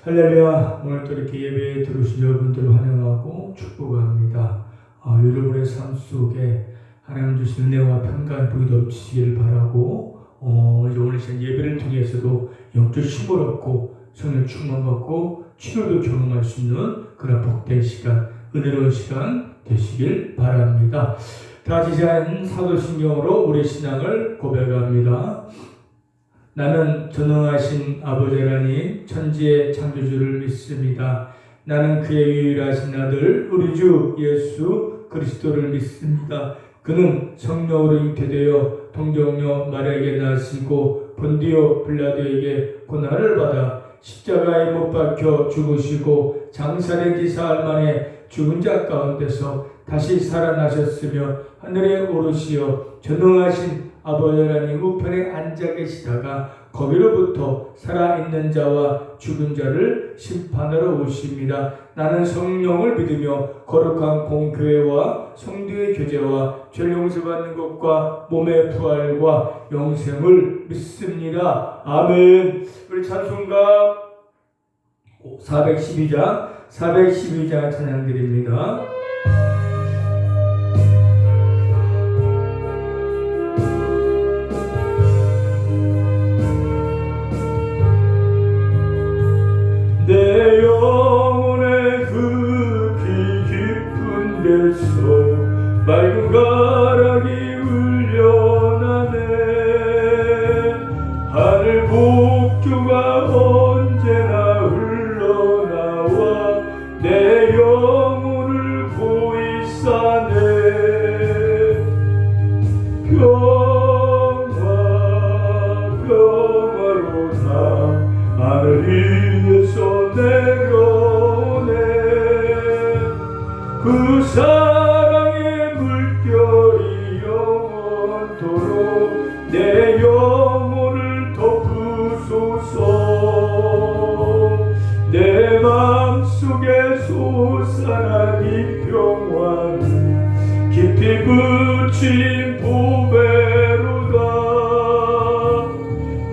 할렐루야. 오늘 또 이렇게 예배에 들어오신 여러분들을 환영하고 축복합니다. 여러분의 삶 속에 하나님 주신 은혜와 평강 복이 넘치시기를 바라고 이제 오늘 시간 예배를 통해서도 영적 힘을 얻고 성령 충만받고 치료도 경험할 수 있는 그런 복된 시간, 은혜로운 시간 되시길 바랍니다. 다 같이 사도신경으로 우리 신앙을 고백합니다. 나는 전능하신 아버지 하나님 천지의 창조주를 믿습니다. 나는 그의 유일하신 아들 우리 주 예수 그리스도를 믿습니다. 그는 성령으로 잉태되어 동정녀 마리아에게 나시고 본디오 빌라도에게 고난을 받아 십자가에 못 박혀 죽으시고 장사된 지 사흘 만에 죽은 자 가운데서 다시 살아나셨으며 하늘에 오르시어 전능하신 아버지 하나님 우편에 앉아 계시다가 거기로부터 살아있는 자와 죽은 자를 심판하러 오십니다. 나는 성령을 믿으며 거룩한 공교회와 성도의 교제와 죄 용서받는 것과 몸의 부활과 영생을 믿습니다. 아멘. 우리 찬송가 412장 찬양드립니다. 내 영혼의 급히 깊은 데서 맑은 가락이 울려나네. 하늘 복주가 언제나 흘러나와 내 영혼을 보이사네. 평화로다 하늘 위에서 내려오네. 그 사랑의 물결이 영원토록 내 영혼을 덮으소서. 내 마음속에 솟아난 이 평화는 깊이 그친 보배로다.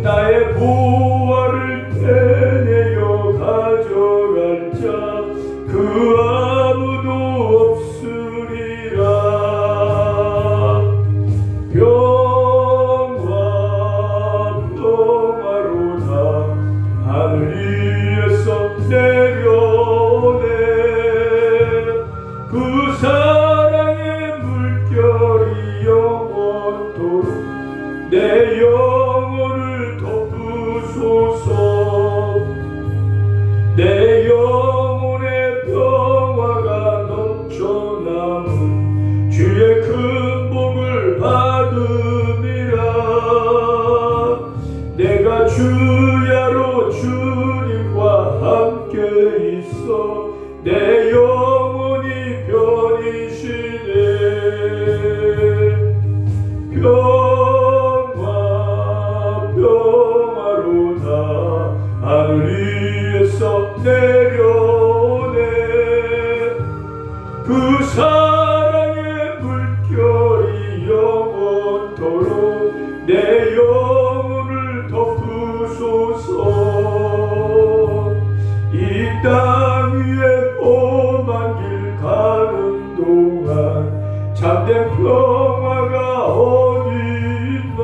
나의 보화를 빼내어 가져갈 자 그 아무도 없으리라. 평화로다 하늘 위에서 내려오네. 그 사랑의 물결이 영원토록 내 영혼을 덮으소서. 내 영혼의 평화가 넘쳐남은 주의 큰 복을 받음이라. 내가 주야로 주님과 함께 있어 내 영혼이 편이시네. 평화로다 하늘 위에서 내려오네. 그 사랑의 물결이 영원토록 내 영혼을 덮으소서. 이 땅 위에 험한 길 가는 동안 참된 평화가 어디 있나.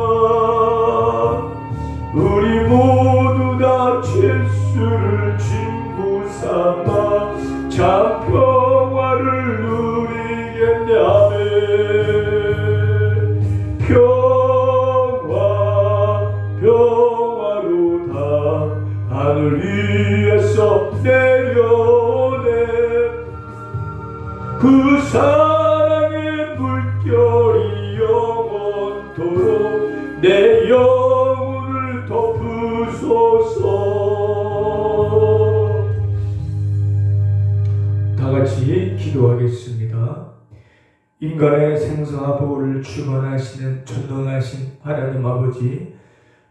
우리 모두 다 예수를 친구 삼아 참 평화를 누리겠네. 아멘. 평화로다 하늘 위에서 내려오네. 그 사랑의 물결이 영원토록 내 영혼을 덮으소서. 다같이 기도하겠습니다. 인간의 생사와 보호를 주관하시는 전능하신 하나님 아버지,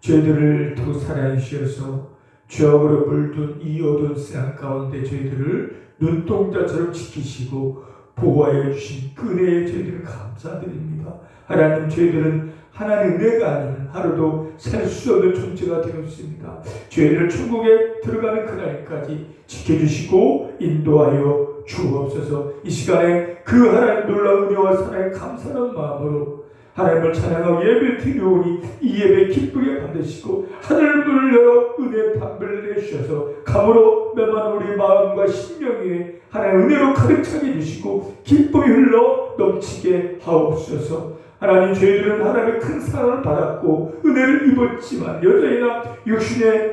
저희들을 더 사랑해 주셔서 죄악으로 물든 이 어두운 세상 가운데 저희들을 눈동자처럼 지키시고 보호하여 주신 그 은혜에 저희들은 감사드립니다. 하나님, 저희들은 하나님 은혜가 아니면 하루도 살 수 없는 존재가 되었습니다. 저희를 천국에 들어가는 그날까지 지켜주시고 인도하여 주옵소서. 이 시간에 그 하나님 놀라운 은혜와 사랑에 감사하는 마음으로 하나님을 찬양하고 예배 드리오니 이 예배 기쁘게 받으시고 하늘문을 열어 은혜 담배를 내주셔서 감으로 메마른 우리 마음과 심령이 하나님 은혜로 가득 차게 해주시고 기쁨이 흘러 넘치게 하옵소서. 하나님, 저희들은 하나님의 큰 사랑을 받았고 은혜를 입었지만 여전히나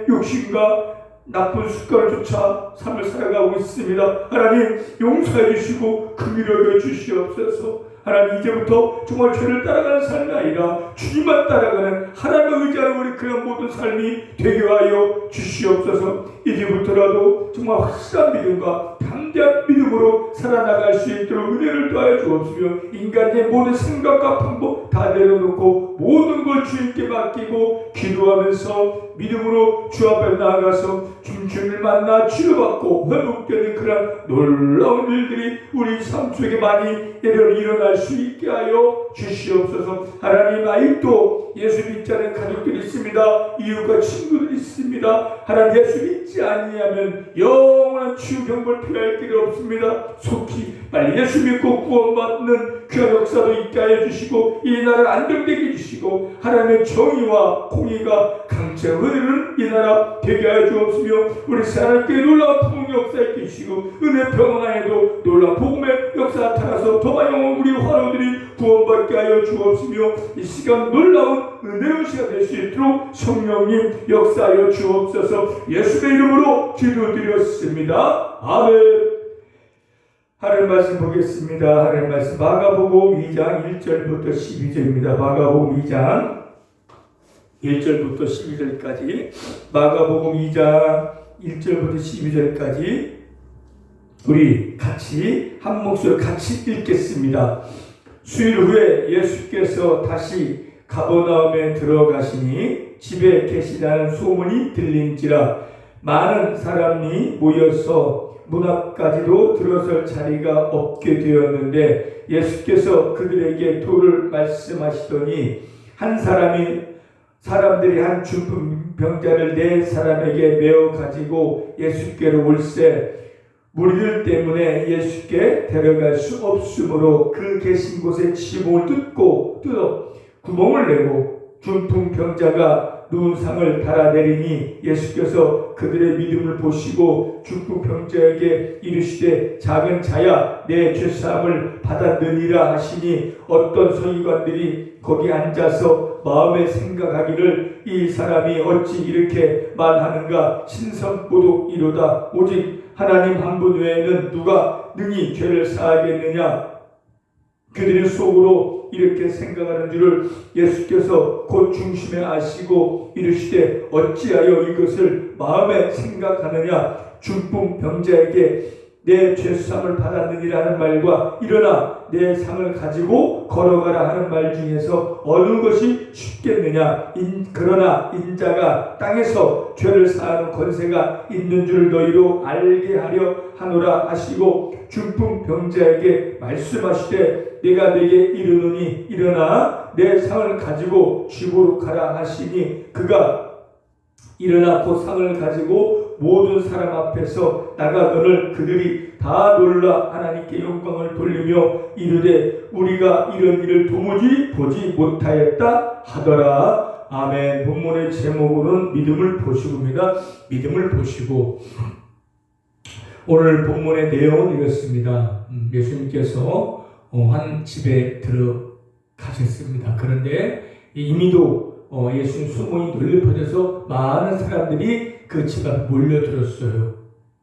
욕심과 나쁜 습관을 쫓아 삶을 살아가고 있습니다. 하나님, 용서해 주시고 긍휼히 여겨 주시옵소서. 하나님, 이제부터 정말 죄를 따라가는 삶이 아니라 주님만 따라가는 하나님을 의지하는 우리 그런 모든 삶이 되게 하여 주시옵소서. 이제부터라도 정말 확실한 믿음과 담대한 믿음으로 살아나갈 수 있도록 은혜를 더하여 주옵시며 인간의 모든 생각과 방법 다 내려놓고 모든 걸 주님께 맡기고 기도하면서 믿음으로 주 앞에 나아가서 주님을 만나 치료받고 회복되는 그런 놀라운 일들이 우리 삶 속에 많이 일어날 수 있게 하여 주시옵소서. 하나님, 아직도 예수 믿지 않은 가족들이 있습니다. 이웃과 친구들이 있습니다. 하나님, 예수 믿지 아니하면 영원한 치유병을 피할 길이 없습니다. 속히 빨리 예수 믿고 구원받는 귀한 역사도 있게 하여 주시고 이 나라 안정되게 해주시고 하나님의 정의와 공의가 강체 흐르는 이 나라 되게 하여 주옵시며 우리 하나님께 놀라운 복음의 역사 있게 해주시고 은혜 평안 안에도 놀라운 복음의 역사 나타나서 더 많은 우리 환우들이 구원받게 하여 주옵시며 이 시간 놀라운 은혜의 시간 될 수 있도록 성령님 역사하여 주옵소서. 예수의 이름으로 기도드렸습니다. 아멘. 하나님 말씀 보겠습니다. 하나님 말씀 마가복음 2장 1절부터 12절입니다. 마가복음 2장 1절부터 12절까지 마가복음 2장 1절부터 12절까지 우리 같이 한 목소리로 같이 읽겠습니다. 수일 후에 예수께서 다시 가버나움에 들어가시니 집에 계시다는 소문이 들린지라 많은 사람이 모여서 문 앞까지도 들어설 자리가 없게 되었는데 예수께서 그들에게 도를 말씀하시더니 사람들이 한 중풍병자를 네 사람에게 메어 가지고 예수께로 올세 무리들 때문에 예수께 데려갈 수 없으므로 그 계신 곳에 지붕을 뜯어 구멍을 내고 중풍병자가 누운 상을 달아내리니 예수께서 그들의 믿음을 보시고 중풍병자에게 이르시되 작은 자야 내 죄사함을 받았느니라 하시니 어떤 서기관들이 거기 앉아서 마음에 생각하기를 이 사람이 어찌 이렇게 말하는가 신성모독이로다 오직 하나님 한 분 외에는 누가 능히 죄를 사하겠느냐. 그들의 속으로 이렇게 생각하는 줄을 예수께서 곧 중심에 아시고 이르시되 어찌하여 이것을 마음에 생각하느냐. 중풍병자에게 내 죄수함을 받았느니라는 말과 일어나 내 상을 가지고 걸어가라 하는 말 중에서 어느 것이 쉽겠느냐. 그러나 인자가 땅에서 죄를 사하는 권세가 있는 줄 너희로 알게 하려 하노라 하시고 중풍병자에게 말씀하시되 내가 네게 이르노니 일어나 내 상을 가지고 집으로 가라 하시니 그가 일어나 그 상을 가지고 모든 사람 앞에서 나가거늘 그들이 다 놀라 하나님께 영광을 돌리며 이르되 우리가 이런 일을 도무지 보지 못하였다 하더라. 아멘. 본문의 제목으로는 믿음을 보시고입니다. 믿음을 보시고. 오늘 본문의 내용은 이렇습니다. 예수님께서 한 집에 들어가셨습니다. 그런데 이미도 예수님 소문이 널리 퍼져서 많은 사람들이 그 집 앞에 몰려들었어요.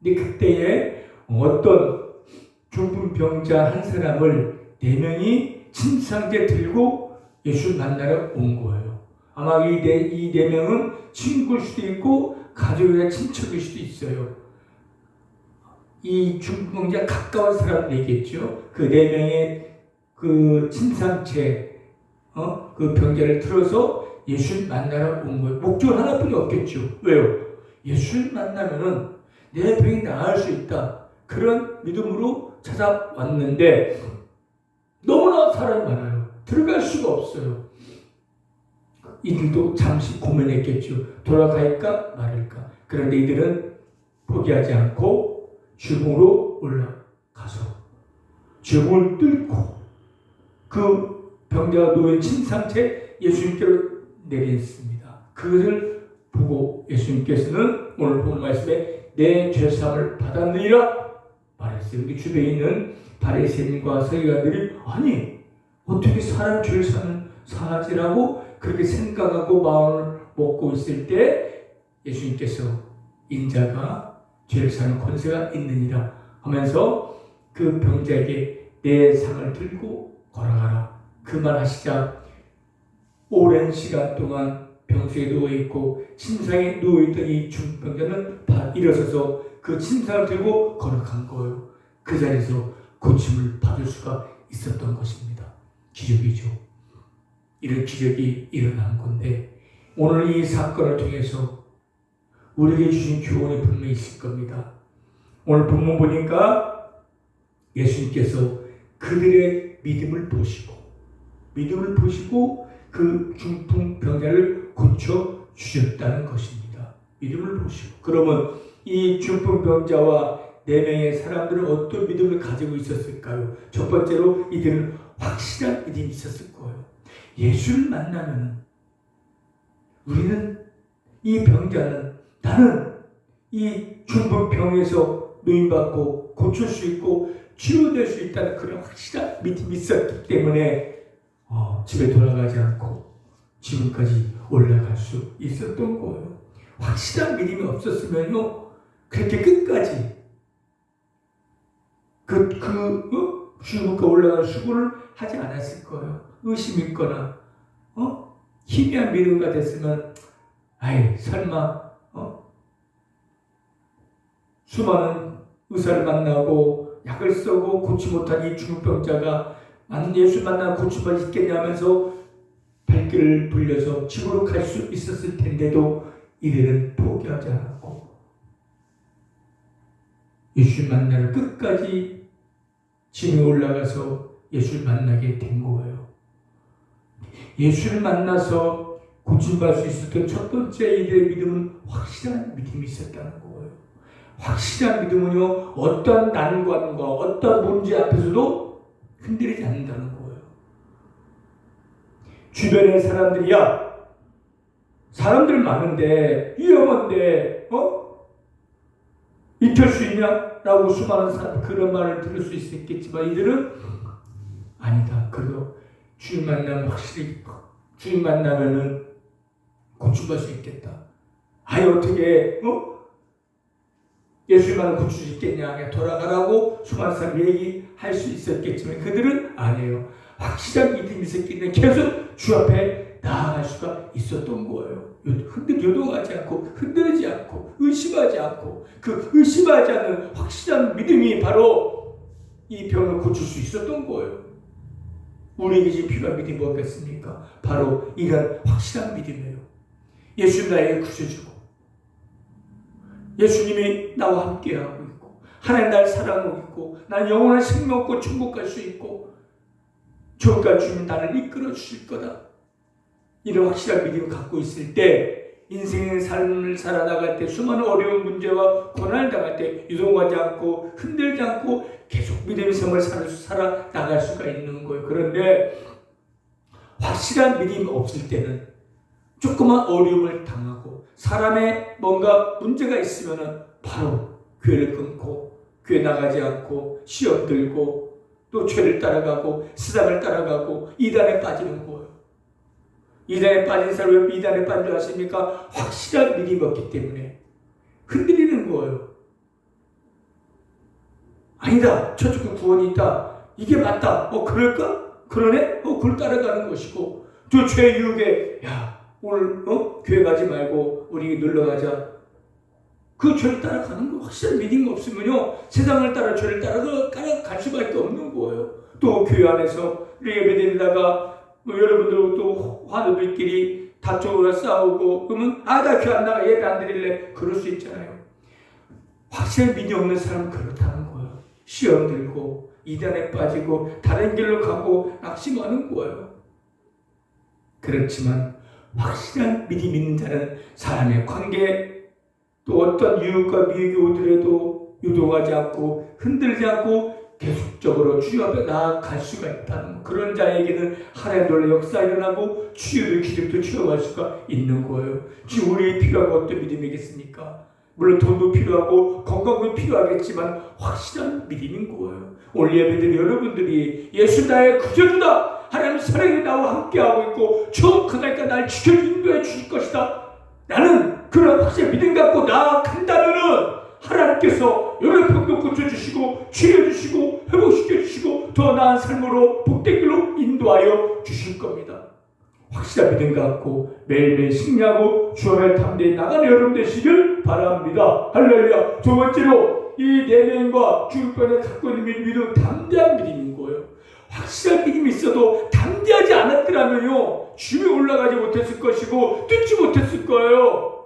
근데 그때에 어떤 중풍병자 한 사람을 4명이 침상제 들고 예수를 만나러 온 거예요. 아마 이 4명은 친구일 수도 있고 가족이나 친척일 수도 있어요. 이 중풍병자 가까운 사람들이겠죠. 그 4명의 그 침상채 그 병자를 들어서 예수를 만나러 온 거예요. 목적은 하나뿐이 없겠죠. 왜요? 예수를 만나면은 내 병이 나을 수 있다. 그런 믿음으로 찾아왔는데 너무나 사람이 많아요. 들어갈 수가 없어요. 이들도 잠시 고민했겠죠. 돌아갈까 말할까. 그런데 이들은 포기하지 않고 주봉으로 올라가서 주봉을 뚫고 그 병자가 놓인 침상채 예수님께로 내렸습니다. 그것을 보고 예수님께서는 오늘 본 말씀에 내 죄사함을 받았느니라 말했어요. 우리 주변에 있는 바리새인과 서기관들이 아니 어떻게 사람 죄를 사하지라고 그렇게 생각하고 마음을 먹고 있을 때 예수님께서 인자가 죄를 사는 권세가 있느니라 하면서 그 병자에게 내 상을 들고 걸어가라 그 말 하시자 오랜 시간 동안 병수에 누워있고 침상에 누워있던 이 중병자는 일어서서 그 침상을 들고 걸어간 거예요. 그 자리에서 고침을 받을 수가 있었던 것입니다. 기적이죠. 이런 기적이 일어난 건데 오늘 이 사건을 통해서 우리에게 주신 교훈이 분명히 있을 겁니다. 오늘 본문 보니까 예수님께서 그들의 믿음을 보시고 그 중풍병자를 고쳐주셨다는 것입니다. 믿음을 보시고 그러면 이 중풍병자와 4명의 사람들은 어떤 믿음을 가지고 있었을까요? 첫 번째로 이들은 확실한 믿음이 있었을 거예요. 예수를 만나면 우리는 이 병자는 나는 이 중풍병에서 노인받고 고칠 수 있고 치료될 수 있다는 그런 확실한 믿음이 있었기 때문에 집에 돌아가지 않고 지금까지 올라갈 수 있었던 거예요. 확실한 믿음이 없었으면요 그렇게 끝까지 죽음과 올라갈 수고를 하지 않았을 거예요. 의심 있거나 희미한 믿음가 됐으면 설마 수많은 의사를 만나고 약을 쓰고 고치 못한 이 중풍병자가 예수 만나 고침을 있겠냐 하면서 발길을 돌려서 집으로 갈 수 있었을 텐데도 이들은 포기하지 않았고 예수 만나러 끝까지 짐에 올라가서 예수를 만나게 된 거예요. 예수를 만나서 고침받을 수 있었던 첫 번째 이들의 믿음은 확실한 믿음이 있었다는 거예요. 확실한 믿음은요 어떤 난관과 어떤 문제 앞에서도 흔들리지 않는다는 거예요. 주변의 사람들이야 사람들 많은데 위험한데 잊힐 수 있냐? 라고 수많은 사람 그런 말을 들을 수 있겠지만 이들은 아니다. 그래도 주님 만나면 확실히 주님 만나면은 고침받을 수 있겠다. 어떻게 예수님만을 고칠 수 있겠냐? 돌아가라고 수많은 사람이 얘기할 수 있었겠지만 그들은 아니에요. 확실한 믿음이 있었기 때문에 계속 주 앞에 나아갈 수가 있었던 거예요. 요동하지 않고 흔들리지 않고 의심하지 않고 그 의심하지 않는 확실한 믿음이 바로 이 병을 고칠 수 있었던 거예요. 우리에게 지금 필요한 믿음이 뭐겠습니까? 바로 이런 확실한 믿음이에요. 예수님 나에게 구해주고 예수님이 나와 함께하고 있고 하나님 날 사랑하고 있고 난 영원한 생명 얻고 천국 갈 수 있고 저까지 주님 나를 이끌어 주실 거다. 이런 확실한 믿음을 갖고 있을 때 인생의 삶을 살아나갈 때 수많은 어려운 문제와 고난을 당할 때 유동하지 않고 흔들지 않고 계속 믿음의 삶을 살아나갈 수가 있는 거예요. 그런데 확실한 믿음이 없을 때는 조그만 어려움을 당하고 사람의 뭔가 문제가 있으면 바로 교회를 끊고 교회 나가지 않고 시험 들고 또 죄를 따라가고 세상을 따라가고 이단에 빠지는 거예요. 이단에 빠진 사람이 왜 이단에 빠진 줄 아십니까? 확실한 믿음이 없기 때문에 흔들리는 거예요. 아니다. 저쪽 구원이 있다. 이게 맞다. 그럴까? 그러네? 그걸 따라가는 것이고 또 죄 유혹에 오늘 교회 가지 말고 우리 놀러 가자. 그 죄를 따라가는 거 확실한 믿음이 없으면요 세상을 따라 죄를 따라갈 수밖에 없는 거예요. 또 교회 안에서 예배드리다가 여러분들 또 환우들끼리 다투고 싸우고 그러면 나 교회 안 나가 예배 안 드릴래 그럴 수 있잖아요. 확실한 믿음이 없는 사람은 그렇다는 거예요. 시험 들고 이단에 빠지고 다른 길로 가고 낙심하는 거예요. 그렇지만 확실한 믿음 있는 자는 사람의 관계, 또 어떤 유혹과 미혹이 오더라도 유동하지 않고 흔들지 않고 계속적으로 주여 앞에 나아갈 수가 있다는 그런 자에게는 하나님의 놀라운 역사가 일어나고 치유의 기적도 체험할 수가 있는 거예요. 지금 우리에게 필요한 것도 믿음이겠습니까? 물론 돈도 필요하고 건강도 필요하겠지만 확실한 믿음인 거예요. 오늘 예배드린 여러분들이 예수 나의 구주다, 하나님 사랑이 나와 함께하고 있고 처음 그날까 날 지켜 인도해 주실 것이다, 나는 그런 확실한 믿음 갖고 나아간다면은 하나님께서 여러 병도 고쳐주시고 치료해주시고 회복시켜주시고 더 나은 삶으로 복된 길로 인도하여 주실 겁니다. 확실한 믿음 갖고 매일매일 승리하고 주님의 담대히 나가는 여러분 되시길 바랍니다. 할렐루야. 두 번째로 이 내면과 주변에 갖고 있는 믿음은 담대한 믿음인 거예요. 확실한 믿음이 있어도 담대하지 않았더라면요 주에 올라가지 못했을 것이고 뜯지 못했을 거예요.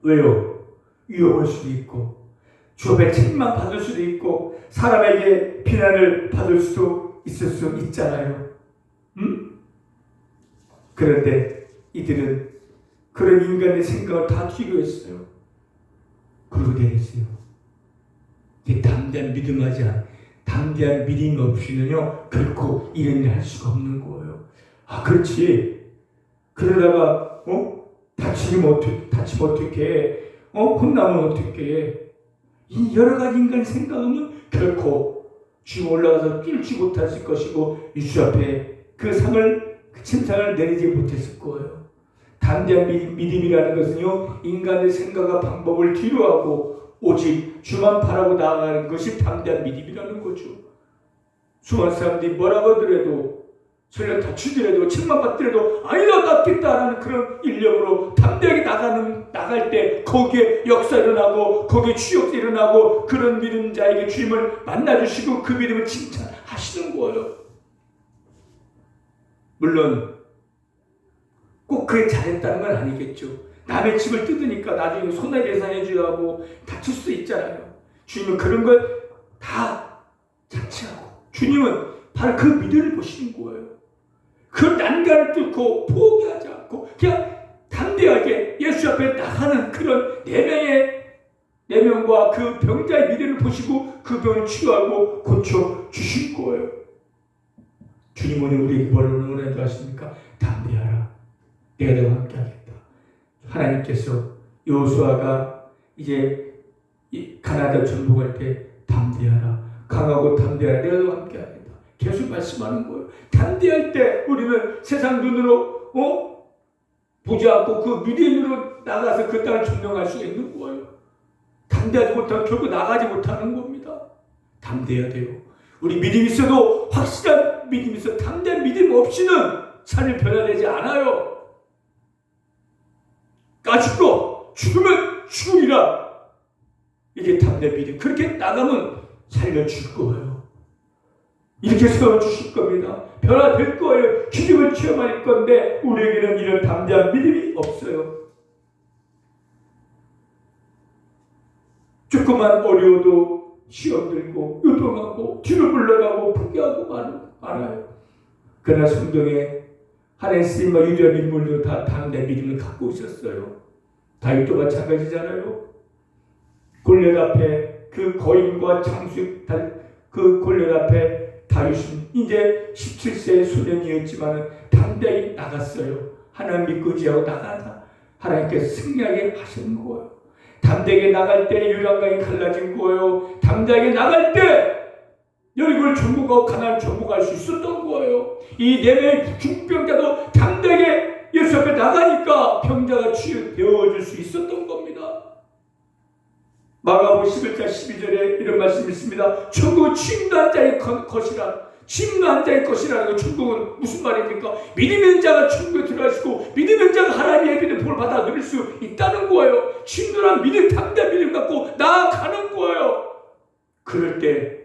왜요? 위험할 수도 있고 주업의 책임만 받을 수도 있고 사람에게 비난을 받을 수도 있을 수 있잖아요. 그런데 이들은 그런 인간의 생각을 다 뒤로했어요. 그러고 내렸어요. 담대한 믿음하지 않아. 담대한 믿음 없이는요 결코 이런 일 할 수가 없는 거예요. 아 그렇지. 그러다가 다치면 어떻게 해? 혼나면 어떻게 해? 이 여러 가지 인간 생각하면 결코 지금 올라가서 뛸지 못했을 것이고 예수 앞에 그 상을 그 침상을 내리지 못했을 거예요. 담대한 믿음이라는 것은요 인간의 생각과 방법을 뒤로하고 오직 주만 바라고 나아가는 것이 담대한 믿음이라는 거죠. 수많은 사람들이 뭐라고 하더라도 설령 다치더라도 책만 받더라도 아니다 낫겠다라는 그런 인력으로 담대하게 나갈 때 거기에 역사 일어나고 거기에 취역도 일어나고 그런 믿음 자에게 주님을 만나주시고 그 믿음을 칭찬하시는 거예요. 물론 꼭 그게 잘했다는 건 아니겠죠. 남의 집을 뜯으니까 나중에 손해배상해 주려고 하고 다칠 수도 있잖아요. 주님은 그런 걸 다 자체하고 주님은 바로 그 믿음을 보시는 거예요. 그 난간을 뚫고 포기하지 않고 그냥 담대하게 예수 앞에 나가는 그런 네 명과 그 병자의 믿음을 보시고 그 병을 치유하고 고쳐 주실 거예요. 주님은 우리에게 뭘 원하는 줄 아십니까? 담대하라. 내가 너와 함께 하겠다. 하나님께서 여호수아가 이제 가나안 정복할 때 담대하라. 강하고 담대하라. 내가 너와 함께 하겠다. 계속 말씀하는 거예요. 담대할 때 우리는 세상 눈으로 보지 않고 그 믿음으로 나가서 그 땅을 점령할 수 있는 거예요. 담대하지 못하면 결국 나가지 못하는 겁니다. 담대해야 돼요. 우리 믿음이 있어도 확실한 믿음이 있어 담대한 믿음 없이는 삶이 변화되지 않아요. 까짓거 죽으면 죽으리라. 이게 담대한 믿음. 그렇게 나가면 살려줄 거예요. 이렇게 세워주실 겁니다. 변화될 거예요. 기적을 체험할 건데 우리에게는 이런 담대한 믿음이 없어요. 조금만 어려워도 시험 들고 요동하고 뒤로 물러가고 포기하고 말아요. 그러나 성경에 하나님 쓰임과 유리한 인물도 다 담대한 믿음을 갖고 있었어요. 다윗도 마찬가지잖아요. 골리앗 앞에 그 거인과 장수 그 골리앗 앞에 다윗은 이제 17세의 소년이었지만 담대하게 나갔어요. 하나님 믿고 지하고 나가다 하나님께서 승리하게 하시는 거예요. 담대하게 나갈 때 요단강이 갈라진 거예요. 담대하게 나갈 때 여리고를 정복하고 가나안을 정복할 수 있었던 거예요. 이 네 명의 중병자도 담대하게 예수 앞에 나가니까 병자가 치유되어질 수 있었던 겁니다. 마가복음 11장 12절에 이런 말씀이 있습니다. 천국은 침노한 자의 것이라. 침노한 자의 것이라는 건 천국은 무슨 말입니까? 믿음의 자가 천국에 들어가시고 믿음의 자가 하나님의 예비된 복을 받아 누릴 수 있다는 거예요. 침노란 믿음, 담대한 믿음 갖고 나아가는 거예요. 그럴 때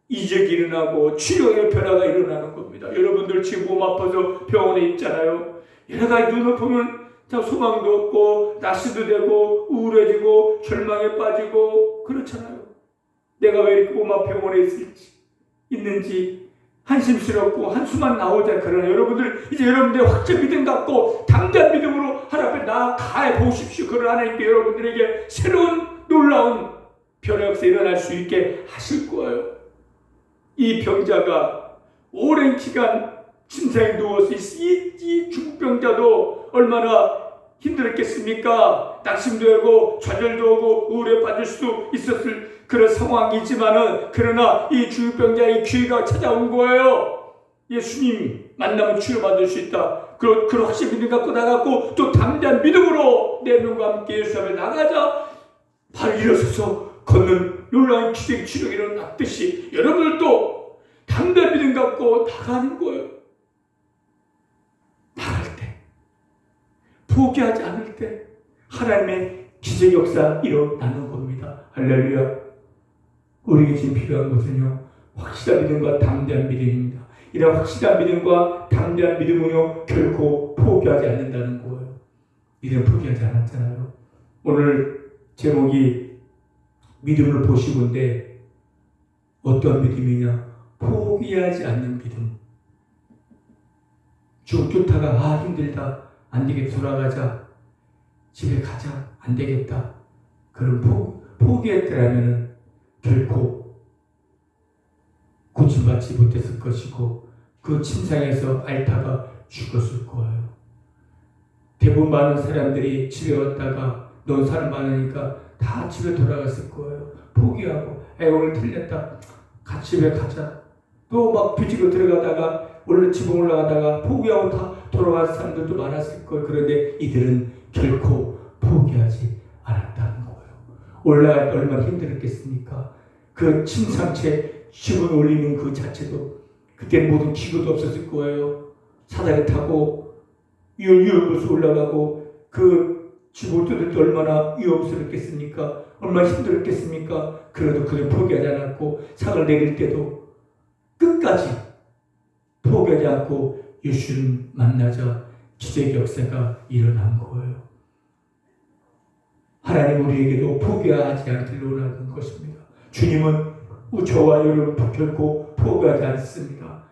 이적이 일어나고 치료의 변화가 일어나는 겁니다. 여러분들 지금 몸 아파서 병원에 있잖아요. 여러 가지 눈을 보면 소망도 없고 낙심도 되고 우울해지고 절망에 빠지고 그렇잖아요. 내가 왜 이렇게 꼬마 병원에 있는지 한심스럽고 한숨만 나오자. 그러나 여러분들, 이제 여러분들의 확증 믿음 갖고 당장 믿음으로 하나님 앞에 나아가 보십시오. 그런 하나님께 여러분들에게 새로운 놀라운 변화 역사 일어날 수 있게 하실 거예요. 이 병자가 오랜 기간 침상에 누워서 이 중병자도 얼마나 힘들었겠습니까? 낙심도 하고 좌절도 하고 우울에 빠질 수도 있었을 그런 상황이지만은, 그러나 이 중병자의 기회가 찾아온 거예요. 예수님 만나면 치유받을 수 있다. 그런 확신 믿음 갖고 나갔고, 또 당장 믿음으로 내 눈과 함께 예수 앞에 나가자 바로 일어서서 걷는 놀라운 기적의 치료가 일어났듯이 여러분들도 당장 믿음 갖고 나가는 거예요. 나갈 때, 포기하지 않을 때 하나님의 기적 역사 일어나는 겁니다. 할렐루야. 우리에게 지금 필요한 것은요, 확실한 믿음과 담대한 믿음입니다. 이런 확실한 믿음과 담대한 믿음은요, 결코 포기하지 않는다는 거예요. 믿음 포기하지 않았잖아요. 오늘 제목이 믿음을 보시고인데, 어떤 믿음이냐? 포기하지 않는 믿음. 쭉 쫓다가 힘들다, 안 되겠다, 돌아가자, 집에 가자, 안 되겠다. 그런 포기했더라면 결코 고침받지 못했을 것이고, 그 침상에서 앓다가 죽었을 거예요. 대부분 많은 사람들이 집에 왔다가 넌 사람 많으니까 다 집에 돌아갔을 거예요. 포기하고, 오늘 틀렸다, 집에 가자. 또 막 비집고 들어가다가 원래 지붕 올라가다가 포기하고 다 돌아갈 사람들도 많았을 거예요. 그런데 이들은 결코 포기하지 않았다는 거예요. 올라갈 때 얼마나 힘들었겠습니까? 그 침상채 지붕 올리는 그 자체도, 그때는 모든 기구도 없었을 거예요. 사다리 타고 위험해서 올라가고, 그 지붕 뜯을 때 얼마나 위험스럽겠습니까? 얼마나 힘들었겠습니까? 그래도 그는 포기하지 않았고, 상을 내릴 때도 끝까지 포기하지 않고 예수를 만나자 기적의 역사가 일어난 거예요. 하나님 우리에게도 포기하지 않기를 원하는 것입니다. 주님은 저와 여러분 결코 포기하지 않습니다.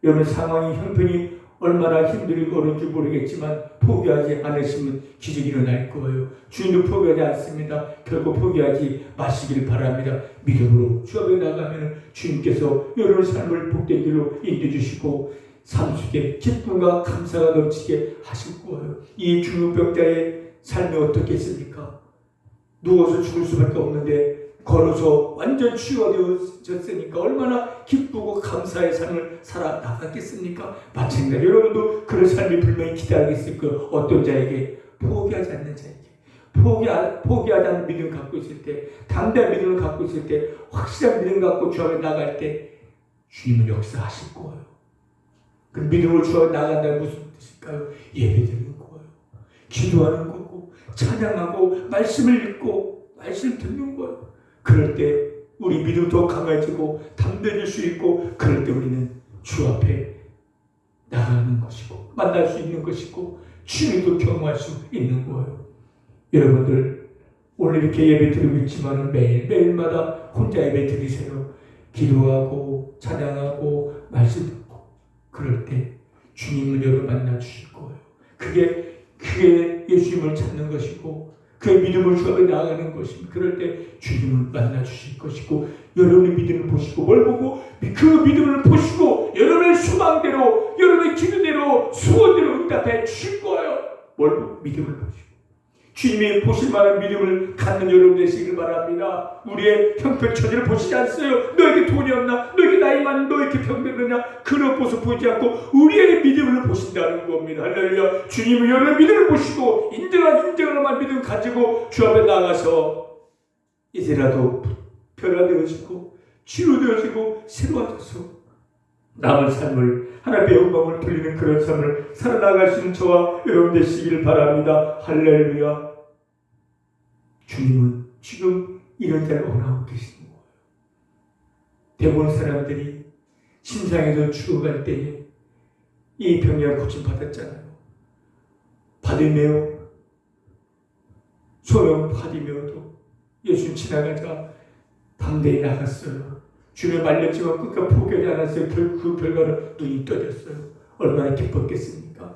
여러분 상황이 형편이 얼마나 힘들고 어려운지 모르겠지만 포기하지 않으시면 기적이 일어날 거예요. 주님도 포기하지 않습니다. 결코 포기하지 마시길 바랍니다. 믿음으로 주 앞에 나가면 주님께서 여러분 삶을 복되기로 인도해 주시고 삶 속에 기쁨과 감사가 넘치게 하실 거예요. 이 중병자의 삶이 어떻겠습니까? 누워서 죽을 수밖에 없는데 걸어서 완전 치유가 되어졌으니까 얼마나 기쁘고 감사의 삶을 살아나갔겠습니까? 마찬가지로 여러분도 그런 삶이 분명히 기다리고 있을 거예요. 어떤 자에게? 포기하지 않는 자에게. 포기하지 않는 믿음을 갖고 있을 때, 담대한 믿음을 갖고 있을 때, 확실한 믿음 갖고 주 앞에 나갈 때 주님은 역사하실 거예요. 그 믿음으로 주 앞에 나간다는 무슨 뜻일까요? 예배드리는 거예요. 기도하는 거고, 찬양하고, 말씀을 읽고, 말씀을 듣는 거예요. 그럴 때 우리 믿음이 더 강해지고 담대해질 수 있고, 그럴 때 우리는 주 앞에 나가는 것이고 만날 수 있는 것이고 주님도 경험할 수 있는 거예요. 여러분들 오늘 이렇게 예배 드리고 있지만 매일마다 혼자 예배 드리세요. 기도하고 찬양하고 말씀 듣고, 그럴 때 주님은 여러분 만나 주실 거예요. 그게 예수님을 찾는 것이고 그 믿음을 주 앞에 나아가는 것입니다. 그럴 때 주님을 만나 주실 것이고, 여러분의 믿음을 보시고, 뭘 보고? 그 믿음을 보시고 여러분의 소망대로, 여러분의 기도대로, 소원대로 응답해 주실 거예요. 뭘 보고? 믿음을 보시고. 주님이 보실 만한 믿음을 갖는 여러분 되시길 바랍니다. 우리의 형편처지를 보시지 않으세요. 너에게 돈이 없나? 너에게 나이 많은? 너에게 병들느냐? 그런 모습 보지 않고 우리의 믿음을 보신다는 겁니다. 할렐루야. 주님은 여러분의 믿음을 보시고 인정한 믿음 가지고 주 앞에 나가서 이제라도 변화되어지고 치유되어지고 새로워져서 남은 삶을 하나님의 영광을 돌리는 그런 삶을 살아나갈 수 있는 저와 여러분 되시길 바랍니다. 할렐루야. 주님은 지금 이런 자를 원하고 계시는 거예요. 대부분 사람들이 신상에서 죽어갈 때에 이 병이랑 고침받았잖아요. 받으며 소용 받으며도 예수님 지나가자 담대히 나갔어요. 주님 말렸지만 끝까지 포기하지 않았어요. 그 결과는 눈이 떠졌어요. 얼마나 기뻤겠습니까?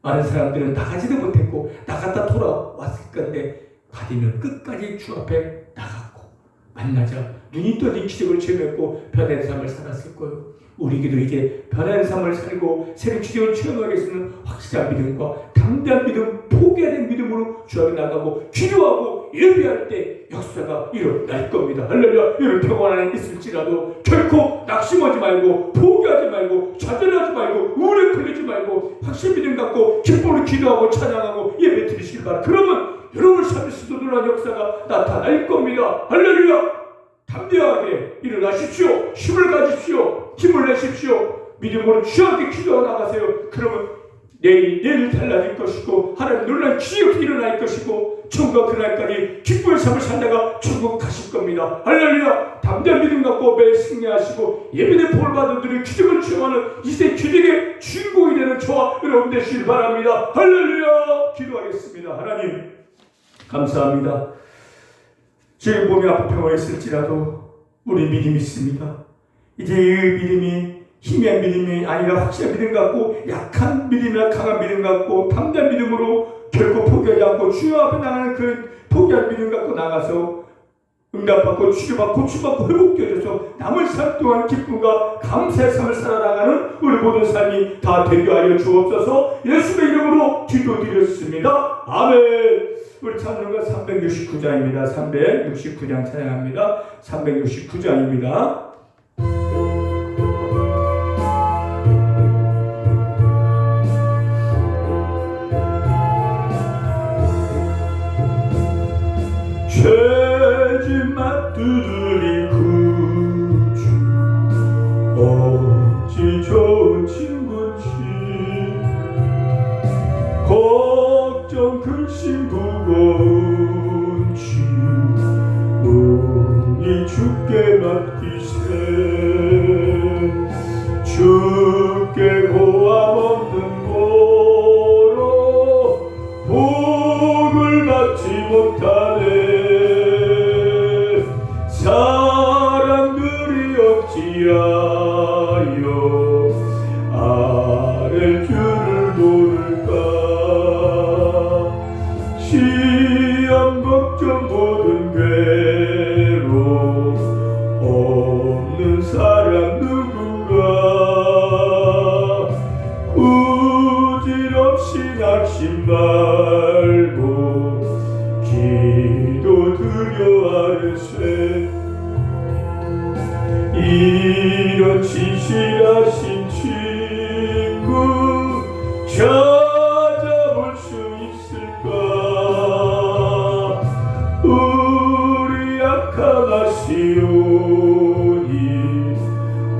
많은 사람들은 나가지도 못했고 나갔다 돌아왔을 건데 가디면 끝까지 주 앞에 나갔고 만나자 눈이 떠진 기적을 체험했고 변화된 삶을 살았을 거예요. 우리에게도 이제 변화된 삶을 살고 새로운 기적을 체험하게 되는 확실한 믿음과 담대한 믿음, 포기하는 믿음으로 주 앞에 나가고 기도하고 예배할 때 역사가 일어날 겁니다. 할렐루야. 이런 평안 안에 있을지라도 결코 낙심하지 말고 포기하지 말고 좌절하지 말고 우울에 걸리지 말고 확신 믿음 갖고 기쁨으로 기도하고 찬양하고 예배 드리시길 바랍니다. 그러면 여러분 삶에서도 놀라운 역사가 나타날 겁니다. 할렐루야. 담대하게 일어나십시오. 힘을 가지십시오. 힘을 내십시오. 믿음으로 주하게 기도하고 나가세요. 그러면 내일 달라질 것이고 하나님 놀라운 기적이 일어날 것이고 천국 그날까지 기쁨의 삶을 살다가 천국 가실 겁니다. 할렐루야. 담대한 믿음 갖고 매일 승리하시고 예배의 복을 받은 들이 기적을 체험하는 이세 기적의 주인공이 되는 저와 여러분 되시길 바랍니다. 할렐루야. 기도하겠습니다. 하나님 감사합니다. 지금 몸이 아프 평화했을지라도 우리 믿음이 있습니다. 이제 이 믿음이 희미한 믿음이 아니라 확실한 믿음 갖고 약한 믿음이나 강한 믿음 갖고 담대한 믿음으로 결코 포기하지 않고 주여 앞에 나가는 그 포기한 믿음 갖고 나가서 응답받고 치료받고 고침받고 회복되어져서 남은 삶 동안 기쁨과 감사의 삶을 살아나가는 우리 모든 삶이 다 되게 하여 주옵소서. 예수의 이름으로 기도드렸습니다. 아멘. 우리 찬송가 369장입니다. 369장 찬양합니다. 369장입니다. 죄짐 맛두드리 구주 어찌 좋은 친구지 걱정 근심 무거운 짐 우리 주께 맡기세 주께 고함 없는 고로 복을 받지 못하네 사람들이 어찌하여 아랠 줄을 모를까 시험 걱정 모든 괴로움 없는 사람 누군가 부질없이 낙심 말고 기도 드려 아뢰세 이런 진실하신 친구 찾아볼 수 있을까 우리 약함하시오니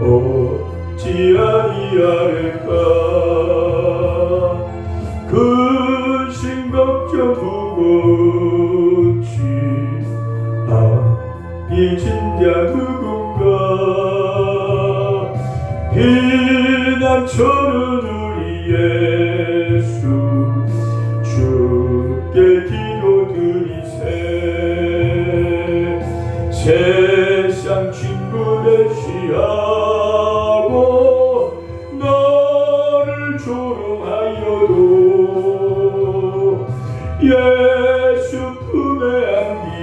어찌 아니할까 근심 걱정 무거운 짐 이 진짜 누군가 비난처럼 우리 예수 주께 기도드리세 세상 친구 대시하고 너를 조롱하여도 예수 품에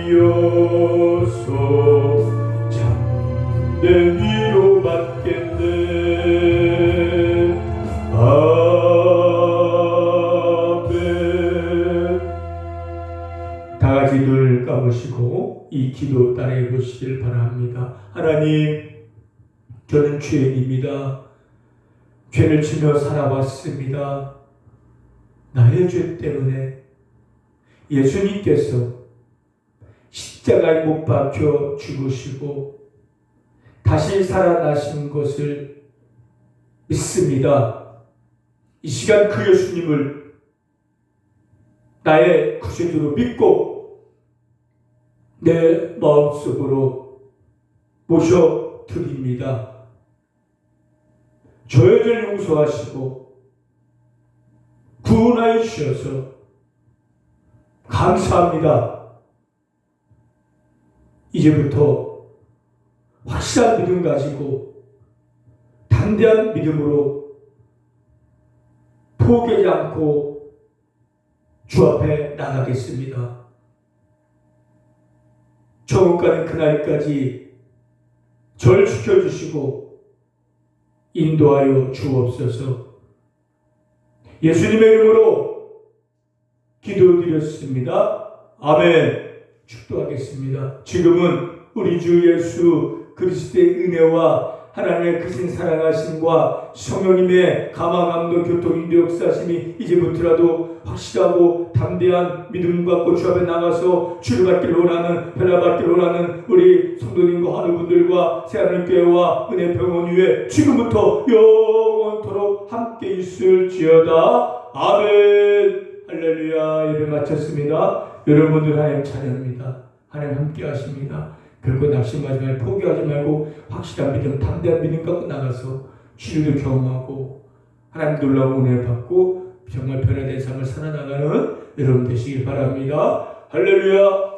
안기어서 참된 위로 받겠네 아멘. 다같이 눈을 감으시고 이 기도 따라해 보시길 바랍니다. 하나님 저는 죄인입니다. 죄를 지며 살아왔습니다. 나의 죄 때문에 예수님께서 십자가에 못 박혀 죽으시고 다시 살아나신 것을 믿습니다. 이 시간 그 예수님을 나의 구세주로 믿고 내 마음속으로 모셔드립니다. 저의 죄를 용서하시고 구원하여 주셔서 감사합니다. 이제부터 확실한 믿음 가지고 담대한 믿음으로 포기하지 않고 주 앞에 나가겠습니다. 천국 가는 그날까지 절 지켜주시고 인도하여 주옵소서. 예수님의 이름으로 기도드렸습니다. 아멘. 축도하겠습니다. 지금은 우리 주 예수 그리스도의 은혜와 하나님의 크신 사랑하심과 성령님의 감화감동 교통인도 역사심이 이제부터라도 확실하고 담대한 믿음 갖고 주 앞에 나가서 주를 받기를 원하는, 변화받기를 원하는 우리 성도님과 하늘분들과 새하늘교회와 은혜병원 위에 지금부터 영원토록 함께 있을지어다. 아멘. 할렐루야. 예배 마쳤습니다. 여러분들 하나님 찬양합니다. 하나님 함께 하십니다. 결코 낙심하지 말고 포기하지 말고 확실한 믿음, 담대한 믿음 갖고 나가서 치료를 경험하고 하나님 놀라운 은혜 받고 정말 변화된 삶을 살아나가는 여러분 되시길 바랍니다. 할렐루야.